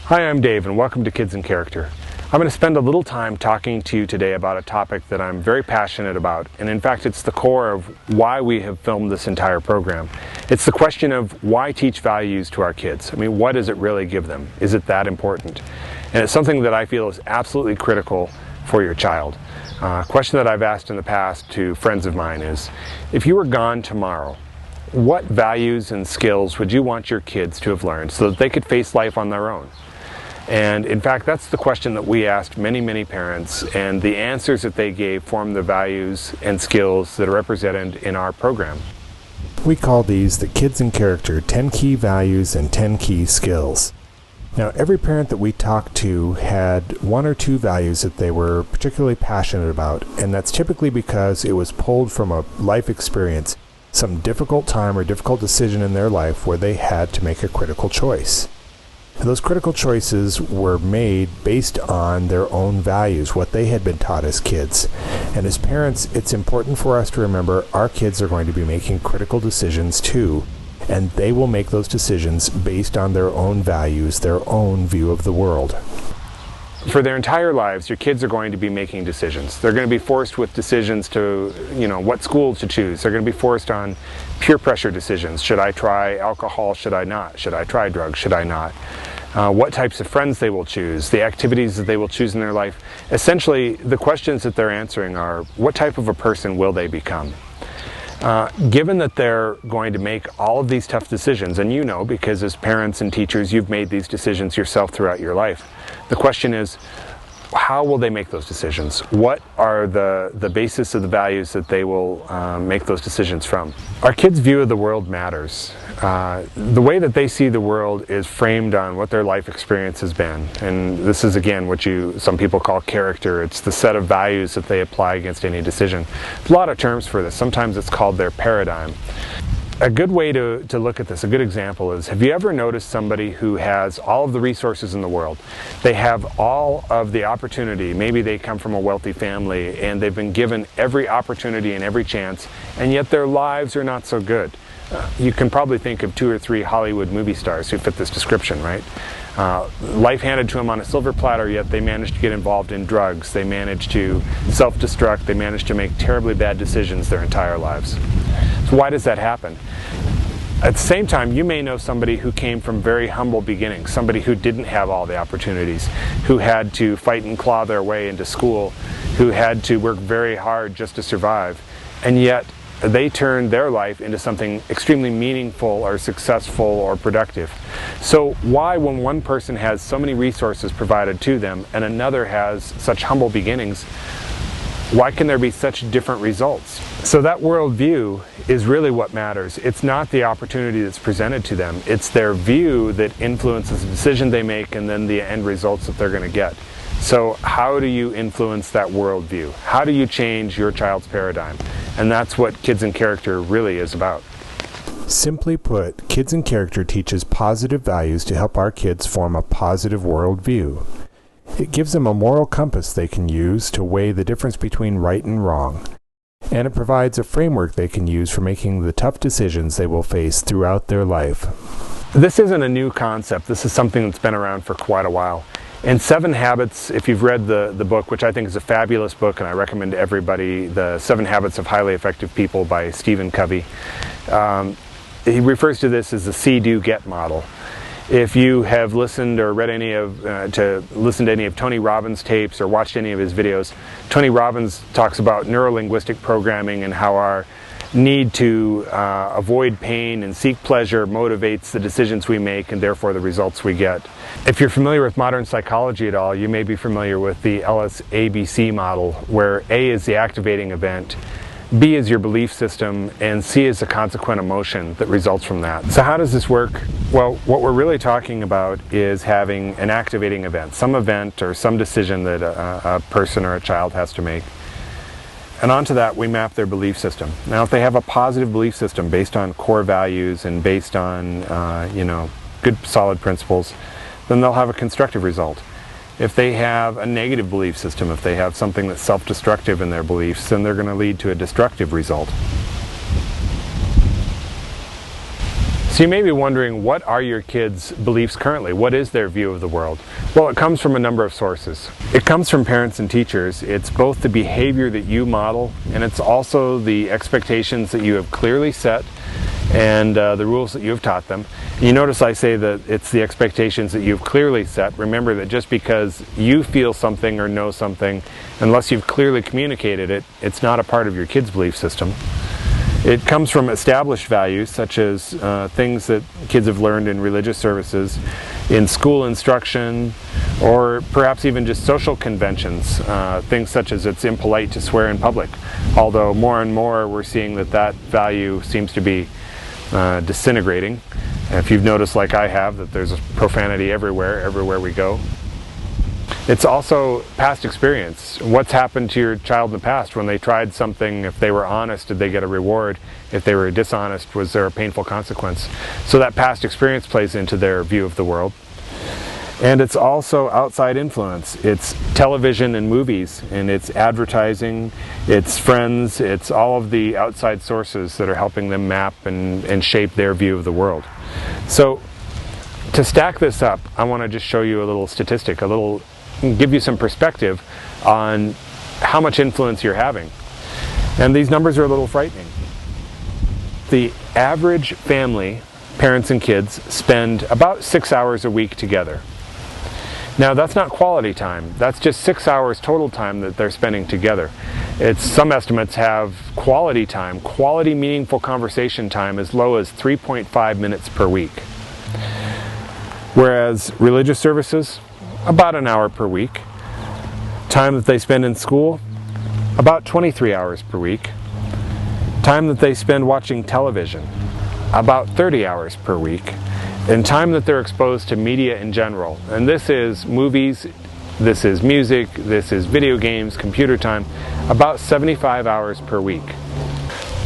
Hi, I'm Dave, and welcome to Kids in Character. I'm going to spend a little time talking to you today about a topic that I'm very passionate about, and in fact it's the core of why we have filmed this entire program. It's the question of why teach values to our kids. I mean, what does it really give them? Is it that important? And it's something that I feel is absolutely critical for your child. A question that I've asked in the past to friends of mine is, if you were gone tomorrow, what values and skills would you want your kids to have learned so that they could face life on their own? And in fact, that's the question that we asked many parents, and the answers that they gave form the values and skills that are represented in our program. We call these the Kids in Character 10 Key Values and 10 Key Skills. Now, every parent that we talked to had one or two values that they were particularly passionate about, and that's typically because it was pulled from a life experience, some difficult time or difficult decision in their life where they had to make a critical choice. And those critical choices were made based on their own values, what they had been taught as kids. And as parents, it's important for us to remember our kids are going to be making critical decisions too, and they will make those decisions based on their own values, their own view of the world. For their entire lives, your kids are going to be making decisions. They're going to be forced with decisions to, what school to choose. They're going to be forced on peer pressure decisions. Should I try alcohol? Should I not? Should I try drugs? Should I not? What types of friends they will choose, the activities that they will choose in their life. Essentially, the questions that they're answering are, what type of a person will they become? Given that they're going to make all of these tough decisions, and because as parents and teachers you've made these decisions yourself throughout your life, the question is, how will they make those decisions? What are the basis of the values that they will make those decisions from? Our kids' view of the world matters. The way that they see the world is framed on what their life experience has been. And this is, again, what some people call character. It's the set of values that they apply against any decision. There's a lot of terms for this. Sometimes it's called their paradigm. A good way to look at this, a good example is, have you ever noticed somebody who has all of the resources in the world? They have all of the opportunity. Maybe they come from a wealthy family and they've been given every opportunity and every chance, and yet their lives are not so good. You can probably think of 2 or 3 Hollywood movie stars who fit this description, right? Life handed to them on a silver platter, yet they managed to get involved in drugs. They managed to self-destruct. They managed to make terribly bad decisions their entire lives. So why does that happen? At the same time, you may know somebody who came from very humble beginnings, somebody who didn't have all the opportunities, who had to fight and claw their way into school, who had to work very hard just to survive, and yet they turned their life into something extremely meaningful or successful or productive. So why, when one person has so many resources provided to them and another has such humble beginnings, why can there be such different results? So that worldview is really what matters. It's not the opportunity that's presented to them. It's their view that influences the decision they make and then the end results that they're going to get. So how do you influence that worldview? How do you change your child's paradigm? And that's what Kids in Character really is about. Simply put, Kids in Character teaches positive values to help our kids form a positive worldview. It gives them a moral compass they can use to weigh the difference between right and wrong. And it provides a framework they can use for making the tough decisions they will face throughout their life. This isn't a new concept. This is something that's been around for quite a while. In 7 Habits, if you've read the book, which I think is a fabulous book, and I recommend to everybody, The 7 Habits of Highly Effective People by Covey, he refers to this as the see-do-get model. If you have listened or read listened to any of Tony Robbins' tapes or watched any of his videos, Tony Robbins talks about neuro-linguistic programming and how our need to avoid pain and seek pleasure motivates the decisions we make and therefore the results we get. If you're familiar with modern psychology at all, you may be familiar with the LS-ABC model, where A is the activating event, B is your belief system, and C is the consequent emotion that results from that. So how does this work? Well, what we're really talking about is having an activating event, some event or some decision that a person or a child has to make. And onto that we map their belief system. Now if they have a positive belief system based on core values and based on good solid principles, then they'll have a constructive result. If they have a negative belief system, if they have something that's self-destructive in their beliefs, then they're going to lead to a destructive result. So you may be wondering, what are your kids' beliefs currently? What is their view of the world? Well, it comes from a number of sources. It comes from parents and teachers. It's both the behavior that you model, and it's also the expectations that you have clearly set and the rules that you have taught them. You notice I say that it's the expectations that you've clearly set. Remember that just because you feel something or know something, unless you've clearly communicated it, it's not a part of your kid's belief system. It comes from established values, such as things that kids have learned in religious services, in school instruction, or perhaps even just social conventions, things such as it's impolite to swear in public. Although more and more we're seeing that that value seems to be disintegrating. If you've noticed, like I have, that there's profanity everywhere we go. It's also past experience. What's happened to your child in the past when they tried something? If they were honest, did they get a reward? If they were dishonest, was there a painful consequence? So that past experience plays into their view of the world. And it's also outside influence. It's television and movies, and it's advertising, it's friends, it's all of the outside sources that are helping them map and shape their view of the world. So to stack this up, I want to just show you a little statistic, give you some perspective on how much influence you're having. And these numbers are a little frightening. The average family, parents and kids, spend about 6 hours a week together. Now that's not quality time, that's just 6 hours total time that they're spending together. Some estimates have quality time, quality meaningful conversation time, as low as 3.5 minutes per week. Whereas religious services, about an hour per week. Time that they spend in school, about 23 hours per week. Time that they spend watching television, about 30 hours per week. And time that they're exposed to media in general. And this is movies, this is music, this is video games, computer time, about 75 hours per week.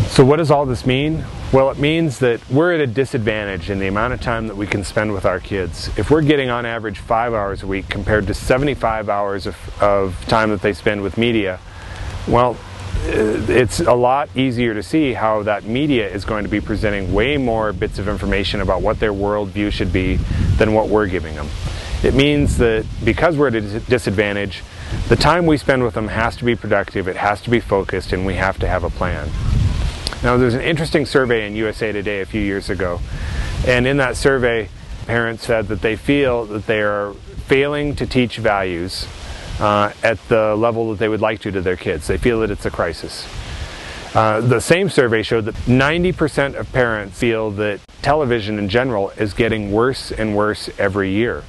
So what does all this mean? Well, it means that we're at a disadvantage in the amount of time that we can spend with our kids. If we're getting on average 5 hours a week compared to 75 hours of time that they spend with media, well, it's a lot easier to see how that media is going to be presenting way more bits of information about what their worldview should be than what we're giving them. It means that because we're at a disadvantage, the time we spend with them has to be productive, it has to be focused, and we have to have a plan. Now, there's an interesting survey in USA Today a few years ago, and in that survey, parents said that they feel that they are failing to teach values at the level that they would like to their kids. They feel that it's a crisis. The same survey showed that 90% of parents feel that television in general is getting worse and worse every year.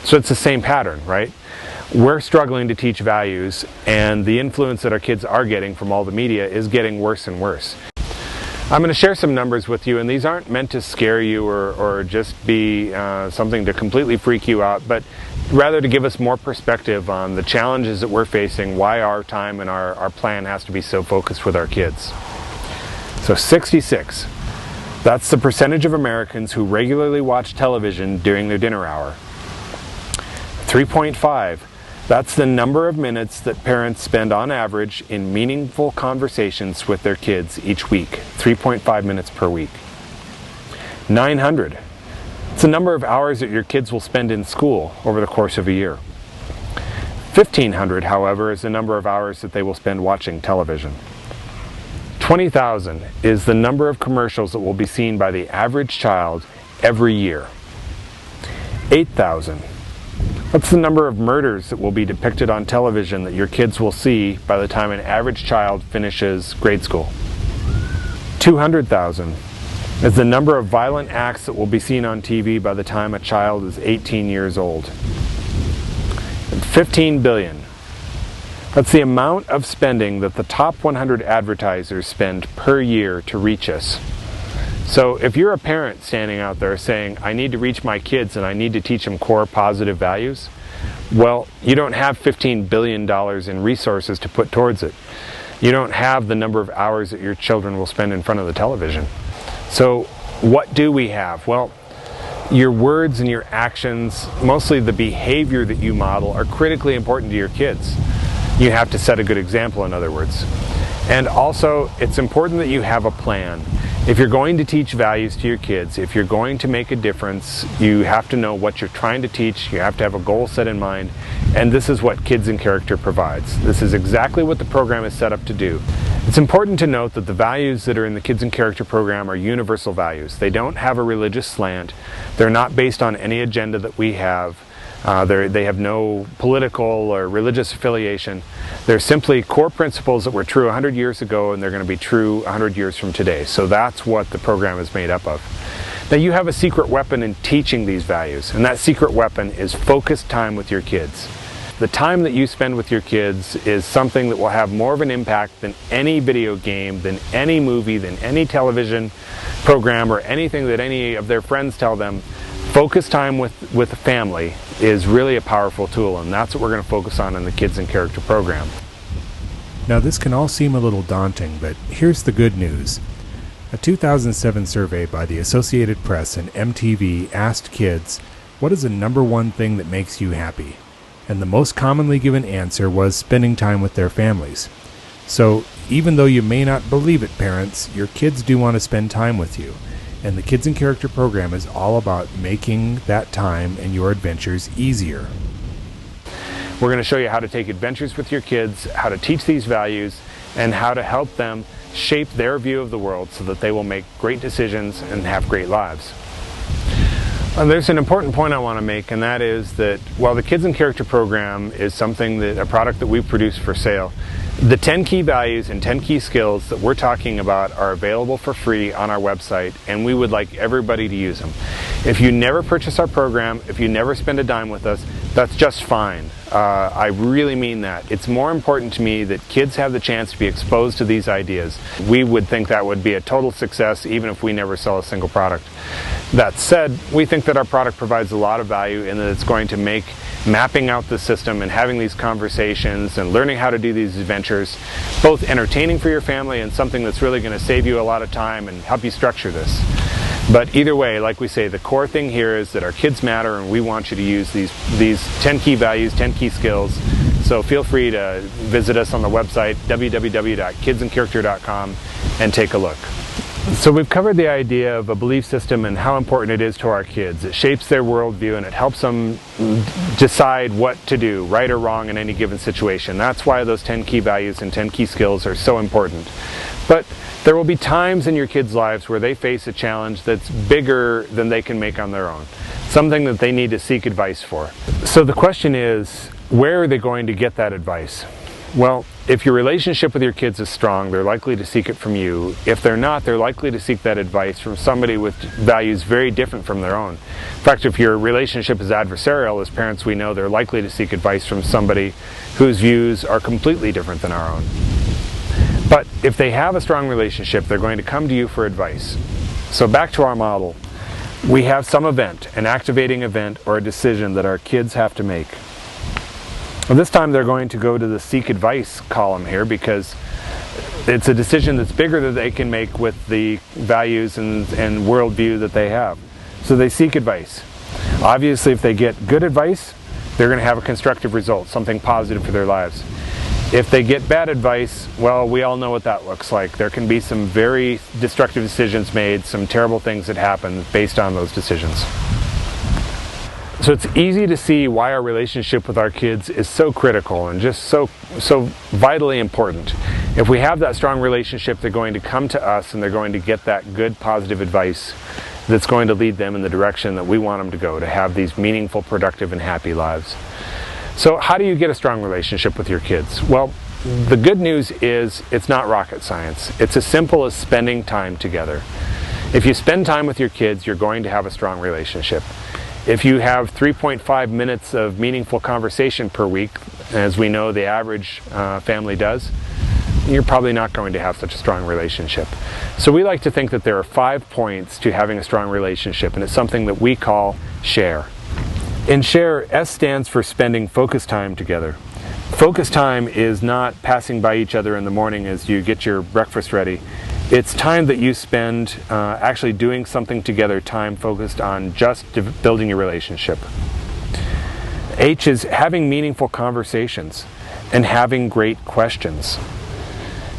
So it's the same pattern, right? We're struggling to teach values, and the influence that our kids are getting from all the media is getting worse and worse. I'm going to share some numbers with you, and these aren't meant to scare you or just be something to completely freak you out, but rather to give us more perspective on the challenges that we're facing, why our time and our plan has to be so focused with our kids. So 66, that's the percentage of Americans who regularly watch television during their dinner hour. 3.5, that's the number of minutes that parents spend on average in meaningful conversations with their kids each week. 3.5 minutes per week. 900, it's the number of hours that your kids will spend in school over the course of a year. 1,500, however, is the number of hours that they will spend watching television. 20,000 is the number of commercials that will be seen by the average child every year. 8,000. That's the number of murders that will be depicted on television that your kids will see by the time an average child finishes grade school. 200,000 is the number of violent acts that will be seen on TV by the time a child is 18 years old. And 15 billion. That's the amount of spending that the top 100 advertisers spend per year to reach us. So if you're a parent standing out there saying, I need to reach my kids and I need to teach them core positive values, well, you don't have $15 billion in resources to put towards it. You don't have the number of hours that your children will spend in front of the television. So what do we have? Well, your words and your actions, mostly the behavior that you model, are critically important to your kids. You have to set a good example, in other words. And also, it's important that you have a plan. If you're going to teach values to your kids, if you're going to make a difference, you have to know what you're trying to teach. You have to have a goal set in mind, and this is what Kids in Character provides. This is exactly what the program is set up to do. It's important to note that the values that are in the Kids in Character program are universal values. They don't have a religious slant. They're not based on any agenda that we have. They have no political or religious affiliation. They're simply core principles that were true 100 years ago, and they're going to be true 100 years from today. So that's what the program is made up of. Now you have a secret weapon in teaching these values, and that secret weapon is focused time with your kids. The time that you spend with your kids is something that will have more of an impact than any video game, than any movie, than any television program, or anything that any of their friends tell them. Focus time with a family is really a powerful tool, and that's what we're going to focus on in the Kids in Character program. Now this can all seem a little daunting, but here's the good news. A 2007 survey by the Associated Press and MTV asked kids, "What is the number one thing that makes you happy?" And the most commonly given answer was spending time with their families. So even though you may not believe it, parents, your kids do want to spend time with you. And the Kids in Character program is all about making that time and your adventures easier. We're going to show you how to take adventures with your kids, how to teach these values, and how to help them shape their view of the world so that they will make great decisions and have great lives. And there's an important point I want to make, and that is that while the Kids in Character program is a product that we produce for sale, the 10 key values and 10 key skills that we're talking about are available for free on our website, and we would like everybody to use them. If you never purchase our program, if you never spend a dime with us, that's just fine. I really mean that. It's more important to me that kids have the chance to be exposed to these ideas. We would think that would be a total success even if we never sell a single product. That said, we think that our product provides a lot of value in that it's going to make mapping out the system and having these conversations and learning how to do these adventures both entertaining for your family and something that's really going to save you a lot of time and help you structure this. But either way, like we say, the core thing here is that our kids matter, and we want you to use these 10 key values, 10 key skills. So feel free to visit us on the website www.kidsincharacter.com and take a look. So we've covered the idea of a belief system and how important it is to our kids. It shapes their worldview and it helps them decide what to do, right or wrong in any given situation. That's why those 10 key values and 10 key skills are so important. But there will be times in your kids' lives where they face a challenge that's bigger than they can make on their own, something that they need to seek advice for. So the question is, where are they going to get that advice? Well, if your relationship with your kids is strong, they're likely to seek it from you. If they're not, they're likely to seek that advice from somebody with values very different from their own. In fact, if your relationship is adversarial, as parents we know they're likely to seek advice from somebody whose views are completely different than our own. But if they have a strong relationship, they're going to come to you for advice. So back to our model. We have some event, an activating event or a decision that our kids have to make. Well, this time they're going to go to the seek advice column here because it's a decision that's bigger than they can make with the values and worldview that they have. So they seek advice. Obviously, if they get good advice, they're going to have a constructive result, something positive for their lives. If they get bad advice, well, we all know what that looks like. There can be some very destructive decisions made, some terrible things that happen based on those decisions. So it's easy to see why our relationship with our kids is so critical and just so vitally important. If we have that strong relationship, they're going to come to us and they're going to get that good, positive advice that's going to lead them in the direction that we want them to go, to have these meaningful, productive, and happy lives. So how do you get a strong relationship with your kids? Well, the good news is it's not rocket science. It's as simple as spending time together. If you spend time with your kids, you're going to have a strong relationship. If you have 3.5 minutes of meaningful conversation per week, as we know the average family does, you're probably not going to have such a strong relationship. So we like to think that there are 5 points to having a strong relationship, and it's something that we call SHARE. In SHARE, S stands for spending focused time together. Focused time is not passing by each other in the morning as you get your breakfast ready. It's time that you spend actually doing something together, time focused on just building your relationship. H is having meaningful conversations and having great questions.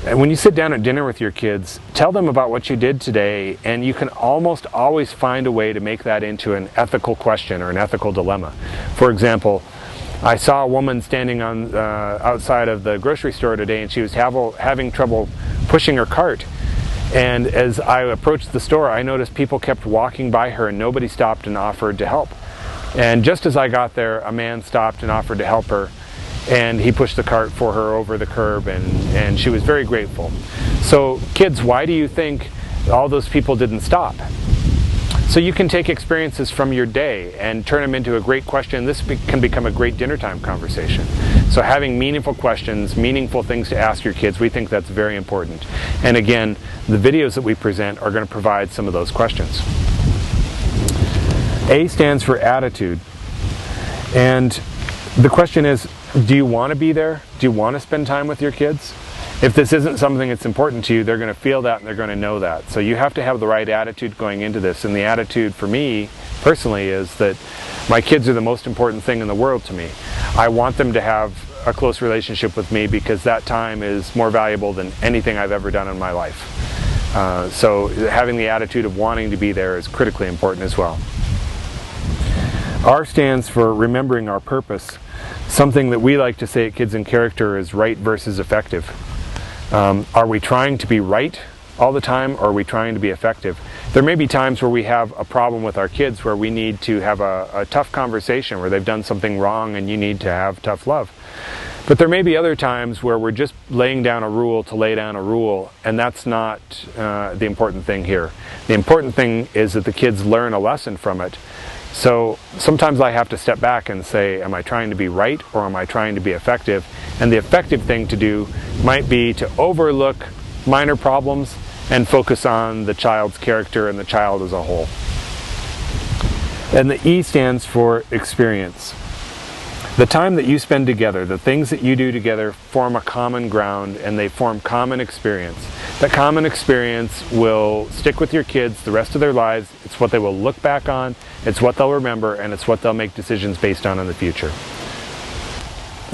And when you sit down at dinner with your kids, tell them about what you did today, and you can almost always find a way to make that into an ethical question or an ethical dilemma. For example, I saw a woman standing on outside of the grocery store today, and she was having trouble pushing her cart. And as I approached the store, I noticed people kept walking by her and nobody stopped and offered to help. And just as I got there, a man stopped and offered to help her, and he pushed the cart for her over the curb, and she was very grateful. So kids, why do you think all those people didn't stop? So you can take experiences from your day and turn them into a great question. This can become a great dinner time conversation. So having meaningful questions, meaningful things to ask your kids, we think that's very important. And again, the videos that we present are going to provide some of those questions. A stands for attitude. And the question is, do you want to be there? Do you want to spend time with your kids? If this isn't something that's important to you, they're going to feel that and they're going to know that. So you have to have the right attitude going into this. And the attitude for me, personally, is that my kids are the most important thing in the world to me. I want them to have a close relationship with me because that time is more valuable than anything I've ever done in my life. So having the attitude of wanting to be there is critically important as well. R stands for remembering our purpose. Something that we like to say at Kids in Character is right versus effective. Are we trying to be right all the time, or are we trying to be effective? There may be times where we have a problem with our kids where we need to have a tough conversation where they've done something wrong and you need to have tough love. But there may be other times where we're just laying down a rule to lay down a rule, and that's not the important thing here. The important thing is that the kids learn a lesson from it. So sometimes I have to step back and say, am I trying to be right or am I trying to be effective? And the effective thing to do might be to overlook minor problems and focus on the child's character and the child as a whole. And the E stands for experience. The time that you spend together, the things that you do together, form a common ground and they form common experience. That common experience will stick with your kids the rest of their lives. It's what they will look back on, it's what they'll remember, and it's what they'll make decisions based on in the future.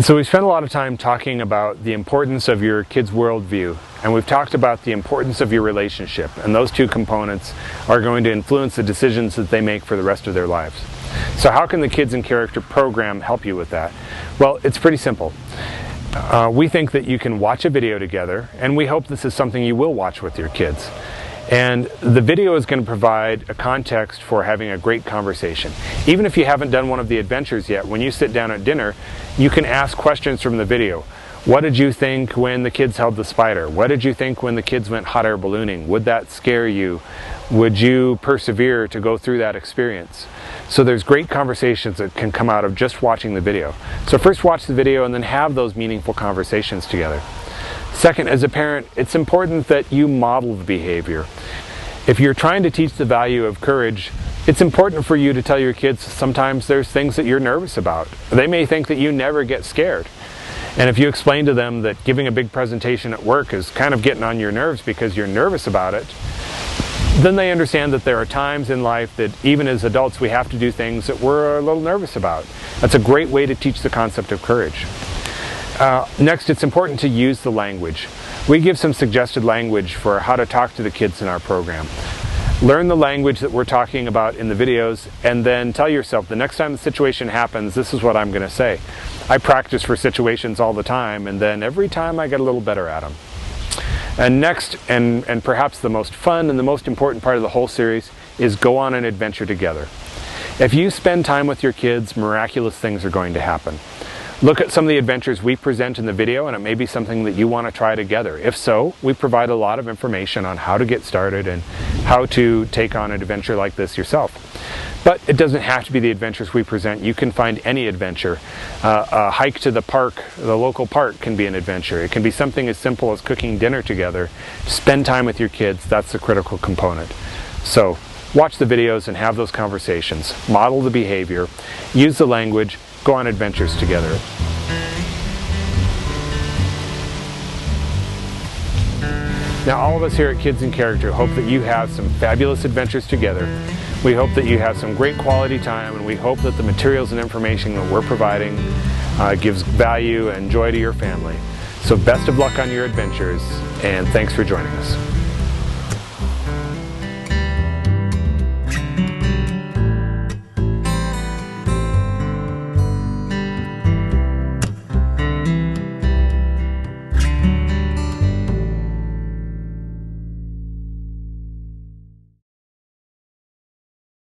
So we spent a lot of time talking about the importance of your kids' worldview, and we've talked about the importance of your relationship, and those two components are going to influence the decisions that they make for the rest of their lives. So how can the Kids in Character program help you with that? Well, it's pretty simple. We think that you can watch a video together, and we hope this is something you will watch with your kids. And the video is going to provide a context for having a great conversation. Even if you haven't done one of the adventures yet, when you sit down at dinner, you can ask questions from the video. What did you think when the kids held the spider? What did you think when the kids went hot air ballooning? Would that scare you? Would you persevere to go through that experience? So there's great conversations that can come out of just watching the video. So first watch the video and then have those meaningful conversations together. Second, as a parent, it's important that you model the behavior. If you're trying to teach the value of courage, it's important for you to tell your kids sometimes there's things that you're nervous about. They may think that you never get scared. And if you explain to them that giving a big presentation at work is kind of getting on your nerves because you're nervous about it, then they understand that there are times in life that even as adults we have to do things that we're a little nervous about. That's a great way to teach the concept of courage. Next, it's important to use the language. We give some suggested language for how to talk to the kids in our program. Learn the language that we're talking about in the videos, and then tell yourself the next time the situation happens, this is what I'm going to say. I practice for situations all the time, and then every time I get a little better at them. And next, and perhaps the most fun and the most important part of the whole series, is go on an adventure together. If you spend time with your kids, miraculous things are going to happen. Look at some of the adventures we present in the video, and it may be something that you want to try together. If so, we provide a lot of information on how to get started and how to take on an adventure like this yourself. But it doesn't have to be the adventures we present. You can find any adventure. A hike to the park, the local park, can be an adventure. It can be something as simple as cooking dinner together. Spend time with your kids. That's the critical component. So watch the videos and have those conversations. Model the behavior. Use the language. Go on adventures together. Now, all of us here at Kids in Character hope that you have some fabulous adventures together. We hope that you have some great quality time, and we hope that the materials and information that we're providing gives value and joy to your family. So best of luck on your adventures, and thanks for joining us.